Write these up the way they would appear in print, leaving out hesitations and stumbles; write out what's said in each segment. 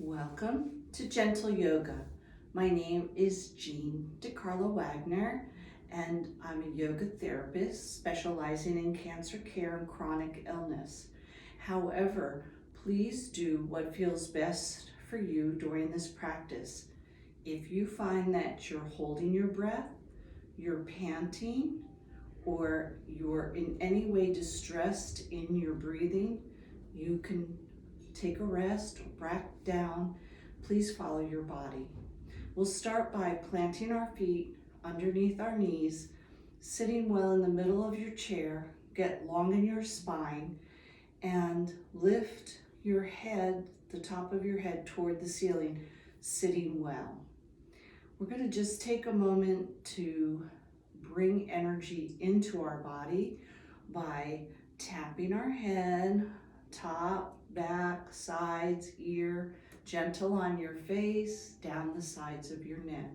Welcome to Gentle Yoga. My name is DiCarlo-Wagner, and I'm a yoga therapist specializing in cancer care and chronic illness. However, please do what feels best for you during this practice. If you find that you're holding your breath, you're panting, or you're in any way distressed in your breathing, you can take a rest, back down. Please follow your body. We'll start by planting our feet underneath our knees, sitting well in the middle of your chair, get long in your spine, and lift your head, the top of your head toward the ceiling, sitting well. We're going to just take a moment to bring energy into our body by tapping our head, top, back, sides, ear, gentle on your face, down the sides of your neck,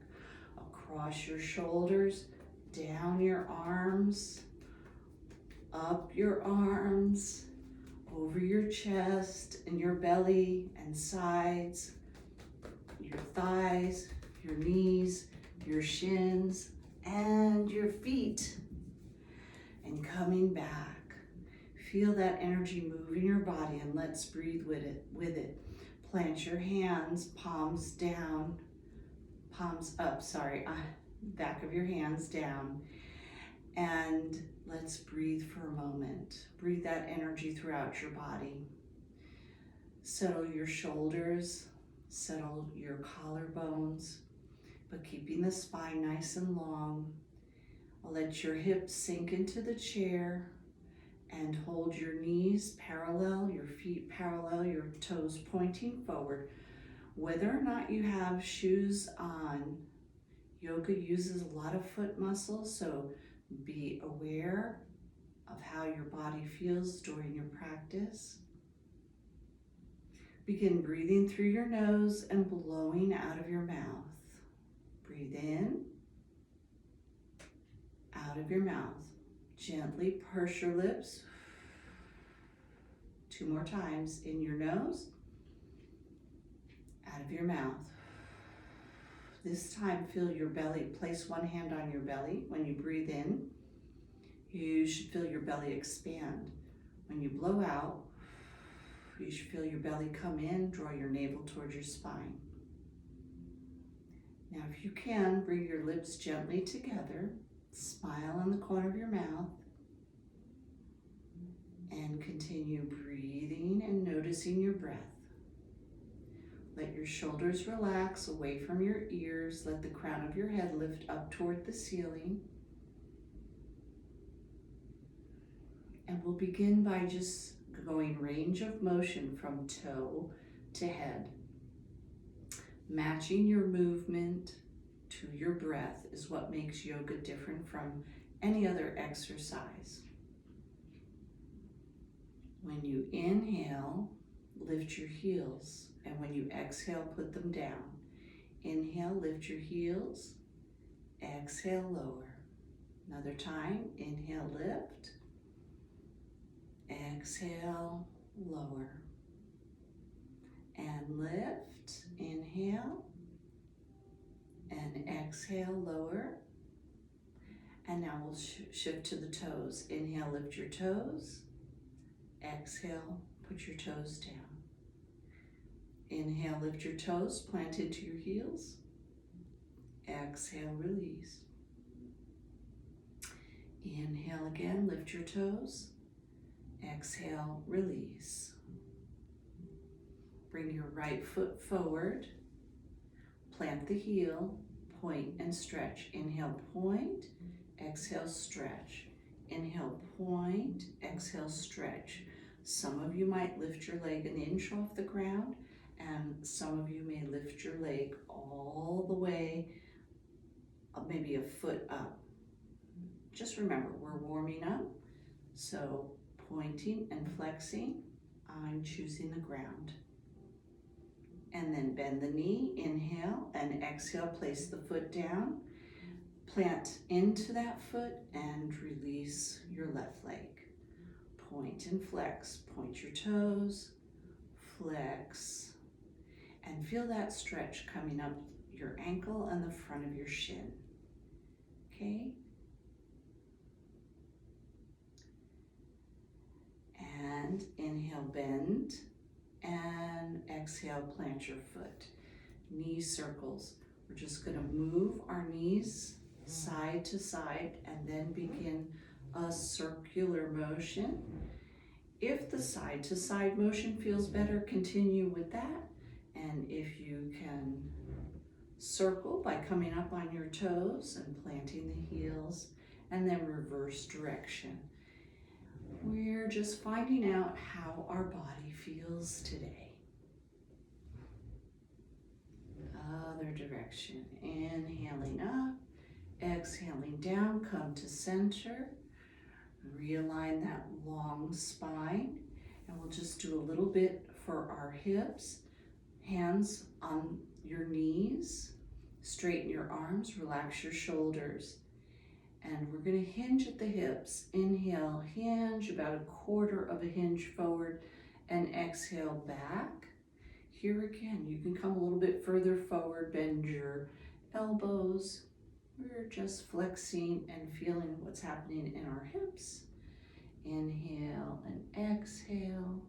across your shoulders, down your arms, up your arms, over your chest and your belly and sides, your thighs, your knees, your shins, and your feet, and coming back. Feel that energy move in your body, and let's breathe with it. Plant your hands, palms down, palms up, back of your hands down. And let's breathe for a moment. Breathe that energy throughout your body. Settle your shoulders, settle your collarbones, but keeping the spine nice and long. Let your hips sink into the chair and hold your knees parallel, your feet parallel, your toes pointing forward. Whether or not you have shoes on, yoga uses a lot of foot muscles, so be aware of how your body feels during your practice. Begin breathing through your nose and blowing out of your mouth. Breathe in, out of your mouth. Gently purse your lips. 2 more times. In your nose, out of your mouth. This time, feel your belly. Place one hand on your belly. When you breathe in, you should feel your belly expand. When you blow out, you should feel your belly come in, draw your navel towards your spine. Now, if you can, bring your lips gently together. Smile in the corner of your mouth, and continue breathing and noticing your breath. Let your shoulders relax away from your ears. Let the crown of your head lift up toward the ceiling. And we'll begin by just going range of motion from toe to head. Matching your movement to your breath is what makes yoga different from any other exercise. When you inhale, lift your heels, and when you exhale, put them down. Inhale, lift your heels, exhale, lower. Another time, inhale, lift, exhale, lower. And lift, inhale, and exhale, lower. And now we'll shift to the toes. Inhale, lift your toes. Exhale, put your toes down. Inhale, lift your toes, plant into your heels. Exhale, release. Inhale again, lift your toes. Exhale, release. Bring your right foot forward. Plant the heel, point and stretch. Inhale, point, exhale, stretch. Inhale, point, exhale, stretch. Some of you might lift your leg an inch off the ground, and some of you may lift your leg all the way, maybe a foot up. Just remember, we're warming up, so pointing and flexing, I'm choosing the ground. And then bend the knee, inhale, and exhale, place the foot down. Plant into that foot and release your left leg. Point and flex. Point your toes, flex, And feel that stretch coming up your ankle and the front of your shin. Okay? And inhale, bend, and exhale, plant your foot. Knee circles. We're just going to move our knees side to side and then begin a circular motion. If the side to side motion feels better, continue with that. And if you can circle by coming up on your toes and planting the heels, and then reverse direction. We're just finding out how our body feels today. Other direction. Inhaling up, exhaling down, come to center. Realign that long spine. And we'll just do a little bit for our hips. Hands on your knees. Straighten your arms, relax your shoulders. And we're going to hinge at the hips. Inhale, hinge, about a quarter of a hinge forward, and exhale back. Here again, you can come a little bit further forward, bend your elbows. We're just flexing and feeling what's happening in our hips. Inhale and exhale.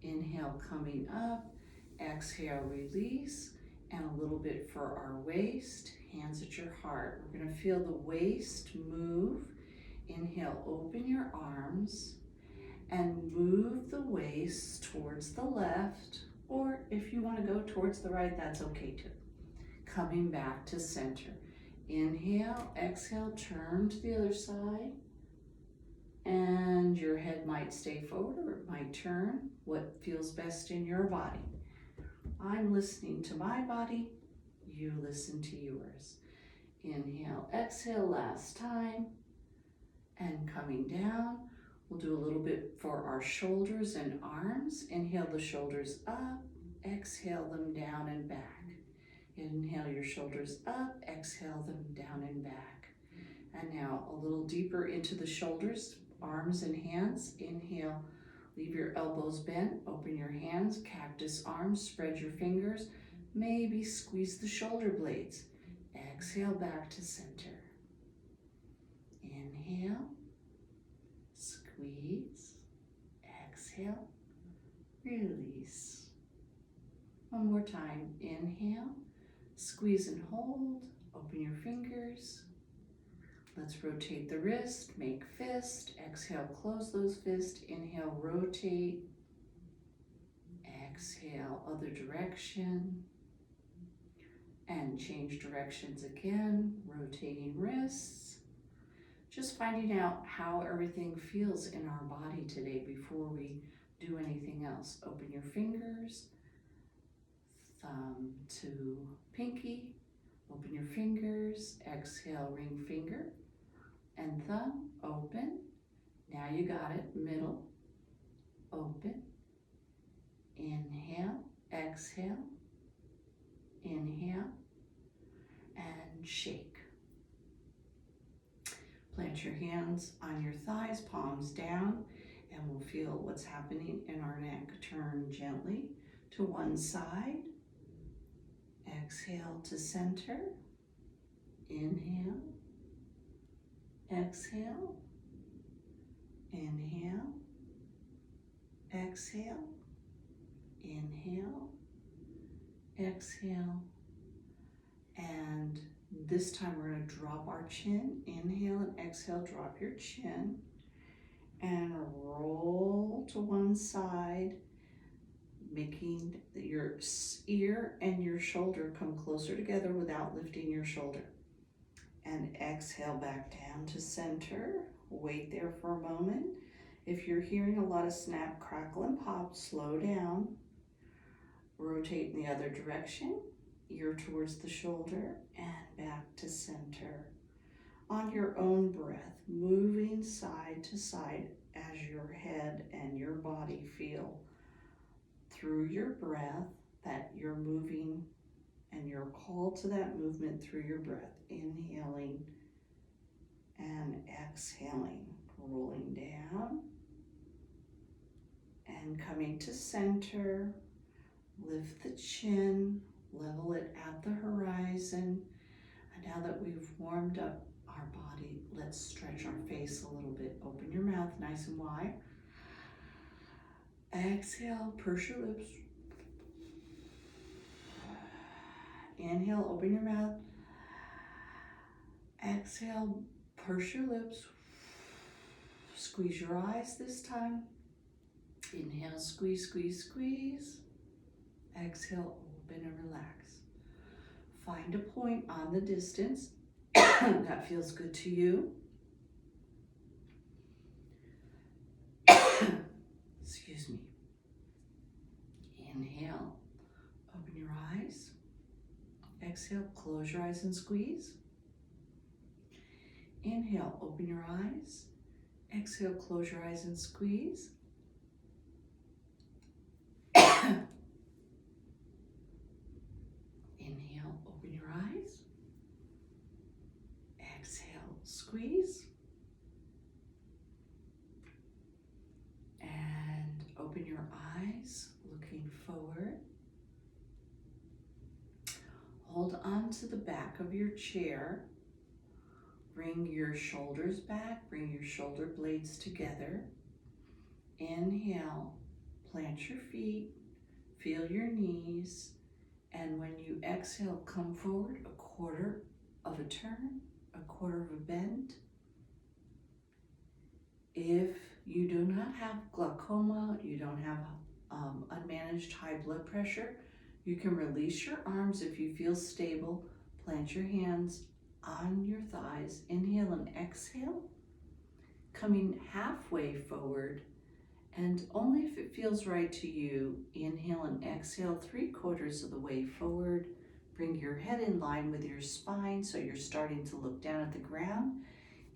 Inhale, coming up. Exhale, release. And a little bit for our waist. Hands at your heart. We're going to feel the waist move. Inhale, open your arms and move the waist towards the left, or if you want to go towards the right, that's okay too. Coming back to center. Inhale, exhale, turn to the other side, and your head might stay forward or it might turn. What feels best in your body? I'm listening to my body, you listen to yours. Inhale, exhale, last time, and coming down. We'll do a little bit for our shoulders and arms. Inhale the shoulders up, exhale them down and back. Inhale your shoulders up, exhale them down and back. And now a little deeper into the shoulders, arms and hands. Inhale, leave your elbows bent, open your hands, cactus arms, spread your fingers. Maybe squeeze the shoulder blades. Exhale back to center. Inhale, squeeze, exhale, release. One more time. Inhale, squeeze and hold, open your fingers. Let's rotate the wrist, make fist. Exhale, close those fists. Inhale, rotate. Exhale, other direction. And change directions again, rotating wrists. Just finding out how everything feels in our body today before we do anything else. Open your fingers, thumb to pinky. Open your fingers, exhale, ring finger, and thumb, open. Now you got it, middle, open. Inhale, exhale, inhale, and shake. Plant your hands on your thighs, palms down, and we'll feel what's happening in our neck. Turn gently to one side. Exhale to center. Inhale. Exhale. Inhale. Exhale. Inhale. Exhale. And this time we're going to drop our chin. Inhale and exhale, drop your chin. And roll to one side, making your ear and your shoulder come closer together without lifting your shoulder. And exhale back down to center. Wait there for a moment. If you're hearing a lot of snap, crackle, and pop, slow down. Rotate in the other direction. Ear towards the shoulder and back to center. On your own breath, moving side to side as your head and your body feel through your breath that you're moving, and you're called to that movement through your breath. Inhaling and exhaling, rolling down and coming to center. Lift the chin, level it at the horizon. And now that we've warmed up our body, let's stretch our face a little bit. Open your mouth nice and wide. Exhale, purse your lips. Inhale, open your mouth. Exhale, purse your lips. Squeeze your eyes this time. Inhale, squeeze, squeeze, squeeze. Exhale, open and relax. Find a point on the distance that feels good to you. Excuse me. Inhale, open your eyes. Exhale, close your eyes and squeeze. Inhale, open your eyes. Exhale, close your eyes and squeeze. Inhale, open your eyes. Exhale, squeeze. And open your eyes, looking forward. Hold on to the back of your chair. Bring your shoulders back, bring your shoulder blades together. Inhale, plant your feet, feel your knees, and when you exhale, come forward a quarter of a turn, a quarter of a bend. If you do not have glaucoma, you don't have unmanaged high blood pressure, you can release your arms if you feel stable. Plant your hands on your thighs. Inhale and exhale, coming halfway forward, and only if it feels right to you, inhale and exhale 3/4 of the way forward. Bring your head in line with your spine so you're starting to look down at the ground.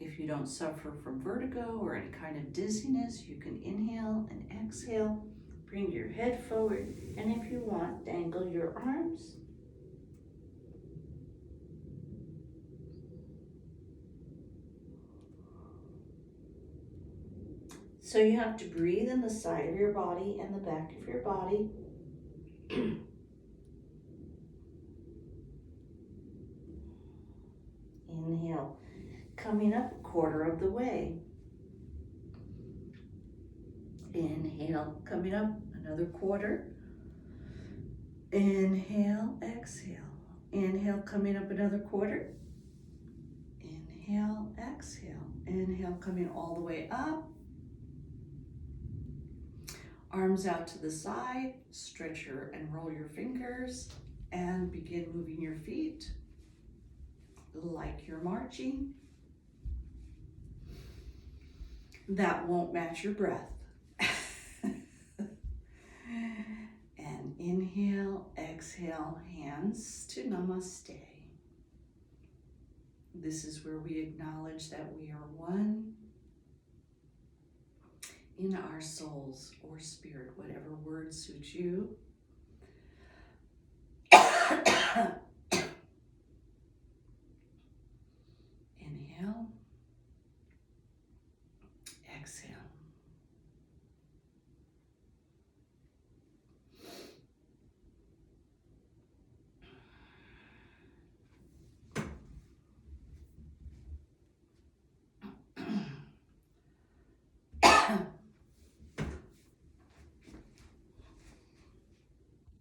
If you don't suffer from vertigo or any kind of dizziness, you can inhale and exhale. Bring your head forward, and if you want, dangle your arms. So you have to breathe in the side of your body and the back of your body. Inhale, coming up a quarter of the way. Inhale, coming up another quarter. Inhale, exhale. Inhale, coming up another quarter. Inhale, exhale. Inhale, coming all the way up. Arms out to the side, stretch your and roll your fingers, and begin moving your feet like you're marching. That won't match your breath. And inhale, exhale, hands to namaste. This is where we acknowledge that we are one in our souls or spirit, whatever word suits you.